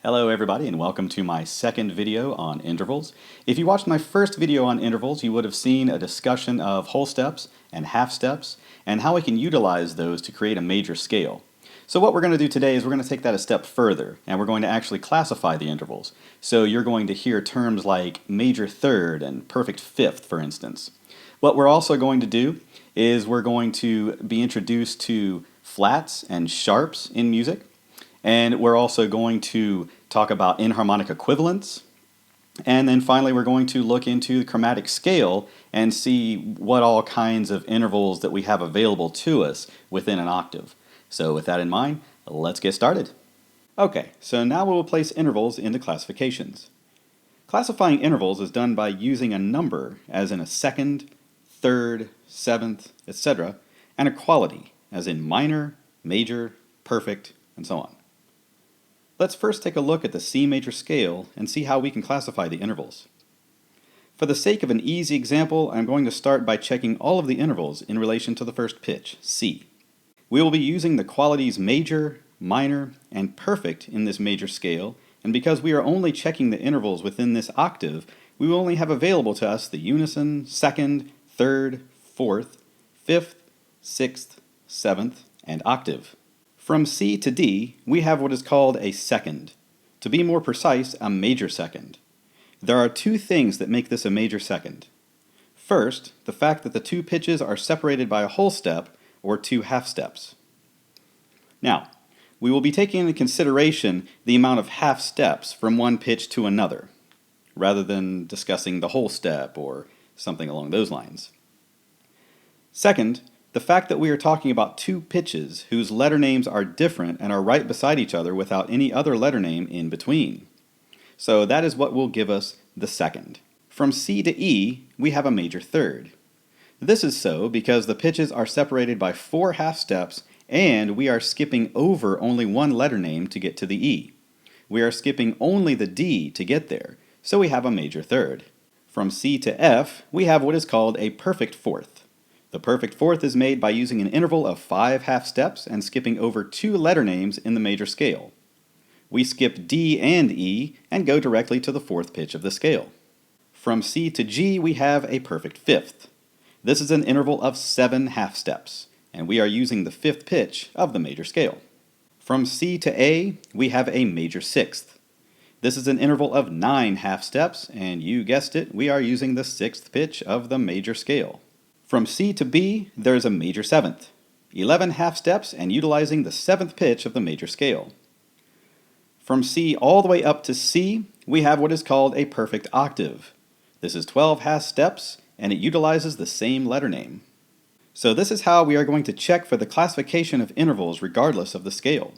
Hello everybody and welcome to my second video on intervals. If you watched my first video on intervals, you would have seen a discussion of whole steps and half steps and how we can utilize those to create a major scale. So what we're going to do today is we're going to take that a step further and we're going to actually classify the intervals. So you're going to hear terms like major third and perfect fifth, for instance. What we're also going to do is we're going to be introduced to flats and sharps in music. And we're also going to talk about enharmonic equivalents. And then finally we're going to look into the chromatic scale and see what all kinds of intervals that we have available to us within an octave. So with that in mind, let's get started. Okay, so now we will place intervals into classifications. Classifying intervals is done by using a number, as in a second, third, seventh, etc., and a quality, as in minor, major, perfect, and so on. Let's first take a look at the C major scale and see how we can classify the intervals. For the sake of an easy example, I'm going to start by checking all of the intervals in relation to the first pitch, C. We will be using the qualities major, minor, and perfect in this major scale, and because we are only checking the intervals within this octave, we will only have available to us the unison, second, third, fourth, fifth, sixth, seventh, and octave. From C to D, we have what is called a second. To be more precise, a major second. There are two things that make this a major second. First, the fact that the two pitches are separated by a whole step or two half steps. Now, we will be taking into consideration the amount of half steps from one pitch to another, rather than discussing the whole step or something along those lines. Second, the fact that we are talking about two pitches whose letter names are different and are right beside each other without any other letter name in between. So that is what will give us the second. From C to E, we have a major third. This is so because the pitches are separated by four half steps and we are skipping over only one letter name to get to the E. We are skipping only the D to get there, so we have a major third. From C to F, we have what is called a perfect fourth. The perfect fourth is made by using an interval of 5 half steps and skipping over two letter names in the major scale. We skip D and E and go directly to the fourth pitch of the scale. From C to G we have a perfect fifth. This is an interval of 7 half steps, and we are using the fifth pitch of the major scale. From C to A we have a major sixth. This is an interval of 9 half steps, and you guessed it, we are using the sixth pitch of the major scale. From C to B, there is a major seventh, 11 half steps and utilizing the seventh pitch of the major scale. From C all the way up to C, we have what is called a perfect octave. This is 12 half steps and it utilizes the same letter name. So this is how we are going to check for the classification of intervals regardless of the scale.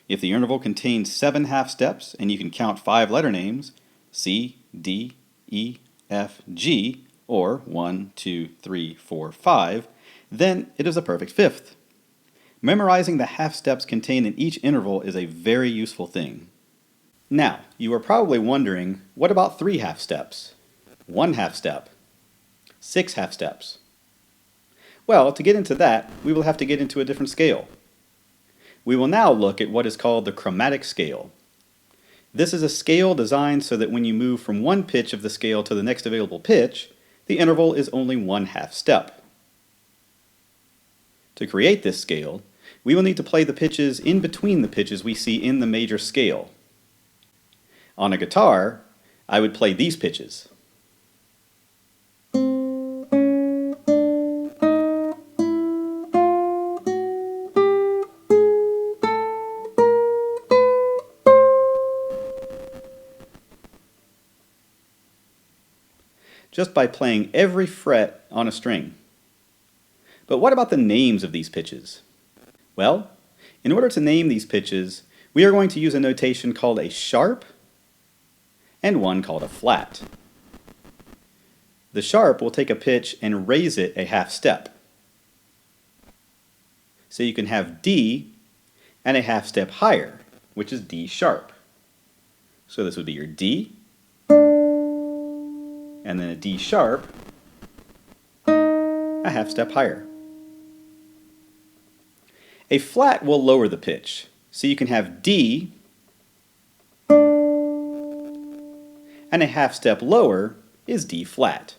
If the interval contains 7 half steps and you can count 5 letter names, C, D, E, F, G, or 1, 2, 3, 4, 5, then it is a perfect fifth. Memorizing the half steps contained in each interval is a very useful thing. Now, you are probably wondering, what about 3 half steps, 1 half step, 6 half steps? Well, to get into that, we will have to get into a different scale. We will now look at what is called the chromatic scale. This is a scale designed so that when you move from one pitch of the scale to the next available pitch, the interval is only 1 half step. To create this scale, we will need to play the pitches in between the pitches we see in the major scale. On a guitar, I would play these pitches. Just by playing every fret on a string. But what about the names of these pitches? Well, in order to name these pitches, we are going to use a notation called a sharp and one called a flat. The sharp will take a pitch and raise it a half step. So you can have D and a half step higher, which is D sharp. So this would be your D, and then a D sharp, a half step higher. A flat will lower the pitch, so you can have D and a half step lower is D flat.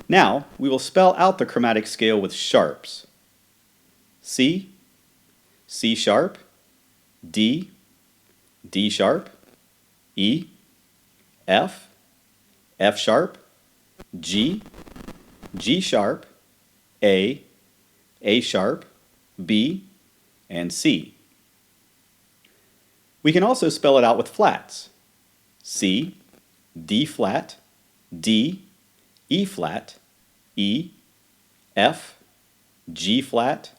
Now, we will spell out the chromatic scale with sharps. C, C sharp, D, D sharp, E, F, F sharp, G, G sharp, A sharp, B, and C. We can also spell it out with flats. C, D flat, D, E flat, E, F, G flat,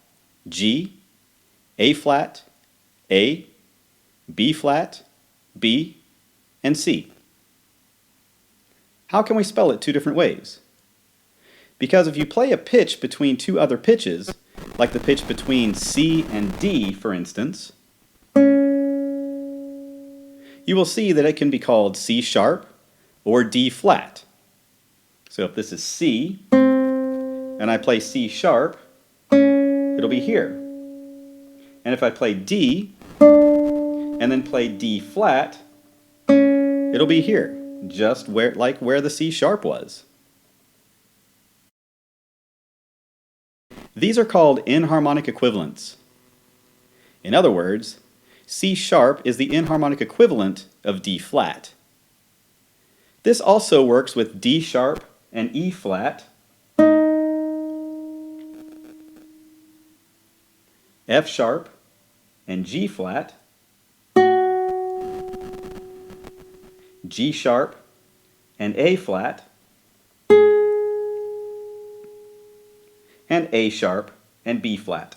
G, A flat, A, B flat, B, and C. How can we spell it two different ways? Because if you play a pitch between two other pitches, like the pitch between C and D, for instance, you will see that it can be called C sharp or D flat. So if this is C, and I play C sharp, it'll be here. And if I play D, and then play D flat, it'll be here, just like where the C sharp was. These are called enharmonic equivalents. In other words, C sharp is the enharmonic equivalent of D flat. This also works with D sharp and E flat, F sharp and G flat, G sharp and A flat, and A sharp and B flat.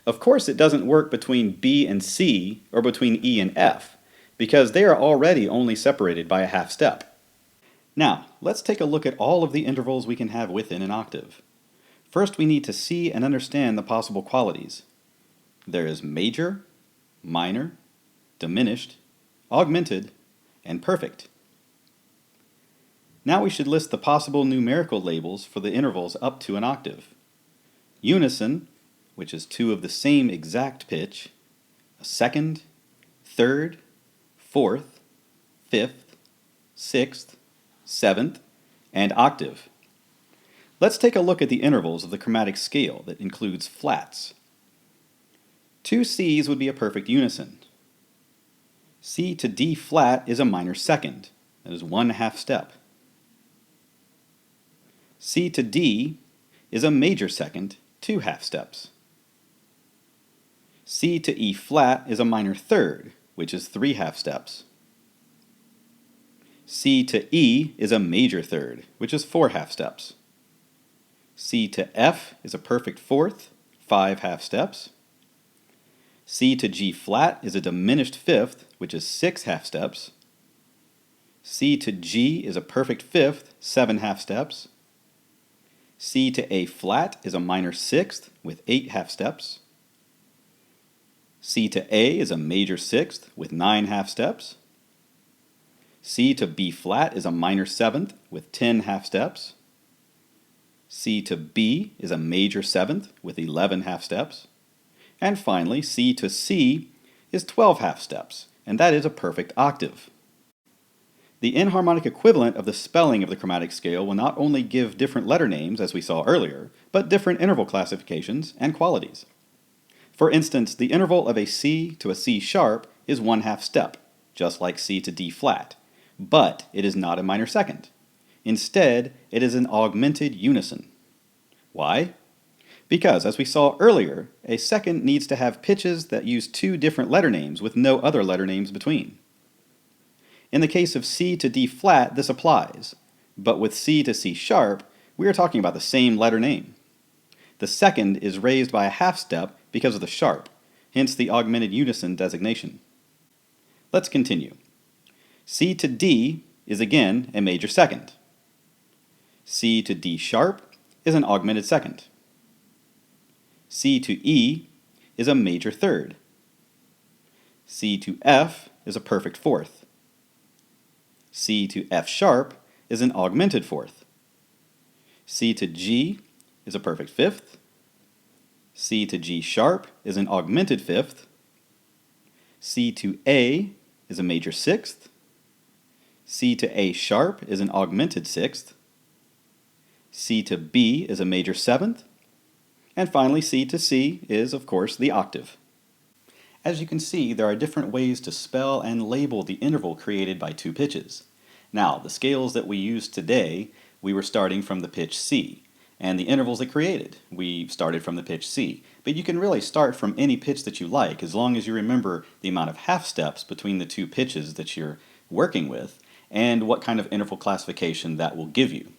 Of course, it doesn't work between B and C or between E and F, because they are already only separated by a half step. Now, let's take a look at all of the intervals we can have within an octave. First, we need to see and understand the possible qualities. There is major, minor, diminished, augmented, and perfect. Now we should list the possible numerical labels for the intervals up to an octave. Unison, which is two of the same exact pitch, a second, third, fourth, fifth, sixth, seventh, and octave. Let's take a look at the intervals of the chromatic scale that includes flats. Two C's would be a perfect unison. C to D flat is a minor second, that is 1/2 step. C to D is a major second, 2/2 steps. C to E flat is a minor third, which is 3/2 steps. C to E is a major third, which is 4/2 steps. C to F is a perfect fourth, 5/2 steps. C to G flat is a diminished fifth, which is 6/2 steps. C to G is a perfect fifth, 7/2 steps. C to A flat is a minor sixth with 8/2 steps. C to A is a major sixth with 9/2 steps. C to B flat is a minor seventh with 10/2 steps. C to B is a major seventh with 11/2 steps. And finally, C to C is 12/2 steps, and that is a perfect octave. The enharmonic equivalent of the spelling of the chromatic scale will not only give different letter names, as we saw earlier, but different interval classifications and qualities. For instance, the interval of a C to a C sharp is 1/2 step, just like C to D flat, but it is not a minor second. Instead, it is an augmented unison. Why? Because, as we saw earlier, a second needs to have pitches that use two different letter names with no other letter names between. In the case of C to D flat, this applies, but with C to C sharp, we are talking about the same letter name. The second is raised by a 1/2 step because of the sharp, hence the augmented unison designation. Let's continue. C to D is again a major second. C to D sharp is an augmented second. C to E is a major third. C to F is a perfect fourth. C to F sharp is an augmented fourth. C to G is a perfect fifth. C to G sharp is an augmented fifth. C to A is a major sixth. C to A sharp is an augmented sixth. C to B is a major seventh. And finally, C to C is, of course, the octave. As you can see, there are different ways to spell and label the interval created by two pitches. Now, the scales that we use today, we were starting from the pitch C. And the intervals it created, we started from the pitch C. But you can really start from any pitch that you like, as long as you remember the amount of half steps between the two pitches that you're working with, and what kind of interval classification that will give you.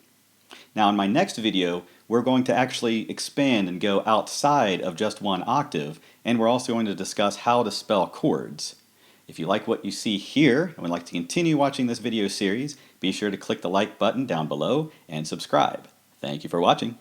Now in my next video, we're going to actually expand and go outside of just one octave, and we're also going to discuss how to spell chords. If you like what you see here and would like to continue watching this video series, be sure to click the like button down below and subscribe. Thank you for watching.